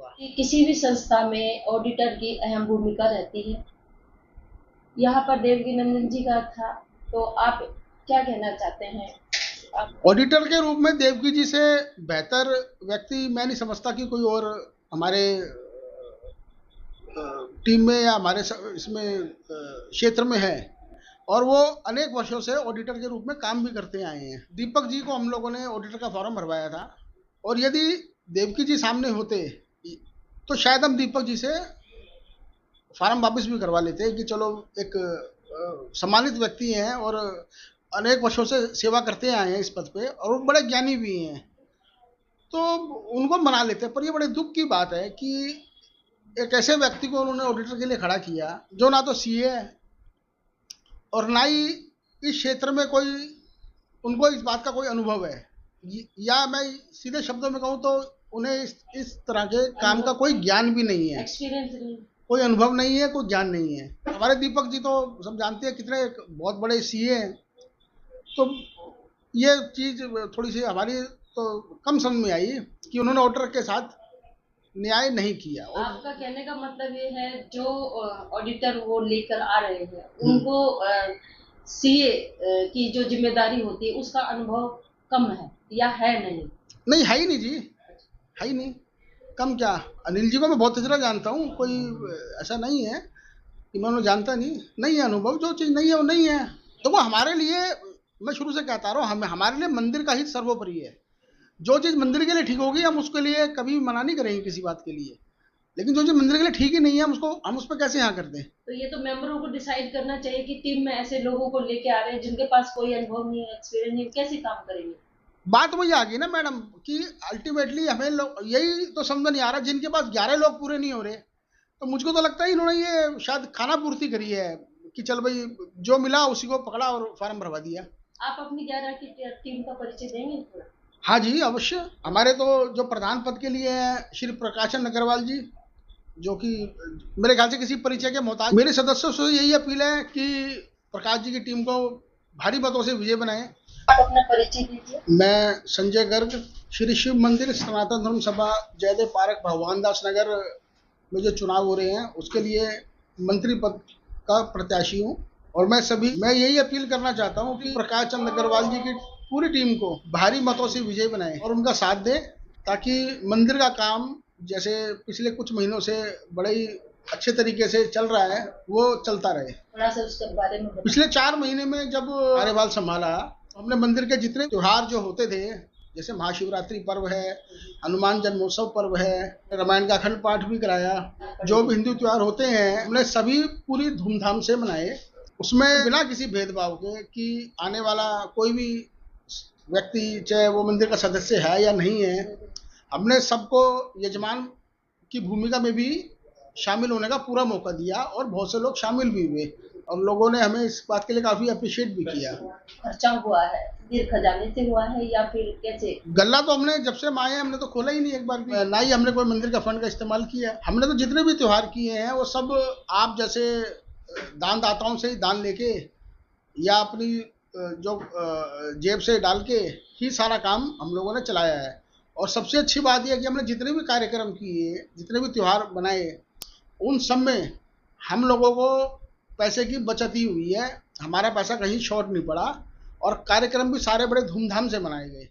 कि किसी भी संस्था में ऑडिटर की अहम भूमिका रहती है। यहाँ पर देवकीनंदन जी का था, तो आप क्या कहना चाहते हैं? आप ऑडिटर के रूप में देवकी जी से बेहतर व्यक्ति मैं नहीं समझता कि कोई और हमारे टीम में या हमारे इसमें क्षेत्र में है। और वो अनेक वर्षों से ऑडिटर के रूप में काम भी करते आए हैं। दीपक जी को हम लोगों ने ऑडिटर का फॉर्म भरवाया था, और यदि देवकी जी सामने होते तो शायद हम दीपक जी से फार्म वापस भी करवा लेते कि चलो, एक सम्मानित व्यक्ति हैं और अनेक वर्षों से सेवा करते आए हैं इस पद पे, और वो बड़े ज्ञानी भी हैं, तो उनको मना लेते। पर ये बड़े दुख की बात है कि एक ऐसे व्यक्ति को उन्होंने ऑडिटर के लिए खड़ा किया जो ना तो सीए है और ना ही इस क्षेत्र में कोई उनको इस बात का कोई अनुभव है, या मैं सीधे शब्दों में कहूँ तो उन्हें इस तरह के काम का कोई ज्ञान भी नहीं है, एक्सपीरियंस नहीं। कोई अनुभव नहीं है, कोई ज्ञान नहीं है। हमारे दीपक जी तो सब जानते हैं कितने बहुत बड़े सीए हैं, तो ये चीज थोड़ी सी हमारी तो कम समझ में आई कि उन्होंने ऑडिटर के साथ न्याय नहीं किया। और आपका कहने का मतलब ये है, जो ऑडिटर वो लेकर आ रहे हैं उनको सीए की जो जिम्मेदारी होती है उसका अनुभव कम है या है नहीं? नहीं, है ही नहीं जी, है ही नहीं। कम क्या, अनिल जी को मैं बहुत तरह जानता हूँ, कोई ऐसा नहीं है कि मैं उन्हें जानता नहीं है। अनुभव जो चीज़ नहीं है वो नहीं है। तो वो हमारे लिए, मैं शुरू से कहता रहा हूँ, हमारे लिए मंदिर का हित सर्वोपरि है। जो चीज़ मंदिर के लिए ठीक होगी हम उसके लिए कभी भी मना नहीं करेंगे किसी बात के लिए, लेकिन जो चीज़ मंदिर के लिए ठीक ही नहीं है हम उस पर कैसे हाँ कर दें? तो ये तो मेंबरों को डिसाइड करना चाहिए कि टीम में ऐसे लोगों को लेके आ रहे हैं जिनके पास कोई अनुभव नहीं है, एक्सपीरियंस नहीं है, कैसे काम करेंगे? बात वही आ गई ना मैडम कि अल्टीमेटली हमें लोग यही तो समझ नहीं आ रहा, जिनके पास 11 लोग पूरे नहीं हो रहे, तो मुझको तो लगता है इन्होंने ये शायद खाना पूर्ति करी है कि चल भाई जो मिला उसी को पकड़ा और फार्म भरवा दिया। आप अपनी 11 की टीम का परिचय देंगे थोड़ा? हाँ जी, अवश्य। हमारे तो जो प्रधान पद के लिए हैं श्री प्रकाशन अग्रवाल जी, जो कि मेरे ख्याल से किसी परिचय के मोहताज। मेरे सदस्यों से यही अपील है कि प्रकाश जी की टीम को भारी मतों से विजय बनाएं। आप अपना परिचय दीजिए। मैं संजय गर्ग, श्री शिव मंदिर सनातन धर्म सभा जयदेव पार्क भगवान दास नगर में जो चुनाव हो रहे हैं उसके लिए मंत्री पद का प्रत्याशी हूँ। और मैं यही अपील करना चाहता हूँ कि प्रकाश चंद अग्रवाल जी की पूरी टीम को भारी मतों से विजय बनाएं और उनका साथ दें, ताकि मंदिर का काम जैसे पिछले कुछ महीनों से बड़े ही अच्छे तरीके से चल रहा है वो चलता रहे। थोड़ा सा उसके बारे में पिछले 4 महीने में जब कार्यभार संभाला, हमने मंदिर के जितने त्योहार जो होते थे, जैसे महाशिवरात्रि पर्व है, हनुमान जन्मोत्सव पर्व है, रामायण का अखंड पाठ भी कराया, जो भी हिंदू त्योहार होते हैं हमने सभी पूरी धूमधाम से मनाए। उसमें बिना किसी भेदभाव के कि आने वाला कोई भी व्यक्ति चाहे वो मंदिर का सदस्य है या नहीं है, हमने सबको यजमान की भूमिका में भी शामिल होने का पूरा मौका दिया और बहुत से लोग शामिल भी हुए और लोगों ने हमें इस बात के लिए काफी अप्रिशिएट भी किया। खर्चा हुआ है मंदिर खजाने से हुआ है या फिर कैसे? गल्ला तो हमने जब से हम आए हैं हमने तो खोला ही नहीं एक बार भी, ना ही हमने कोई मंदिर का फंड का इस्तेमाल किया। हमने तो जितने भी त्योहार किए हैं वो सब आप जैसे दान दाताओं से ही दान लेके या अपनी जो जेब से डाल के ही सारा काम हम लोगों ने चलाया है। और सबसे अच्छी बात यह है कि हमने जितने भी कार्यक्रम किए, जितने भी त्योहार बनाए, उन सब में हम लोगों को पैसे की बचत ही हुई है, हमारा पैसा कहीं शॉर्ट नहीं पड़ा और कार्यक्रम भी सारे बड़े धूमधाम से मनाए गए।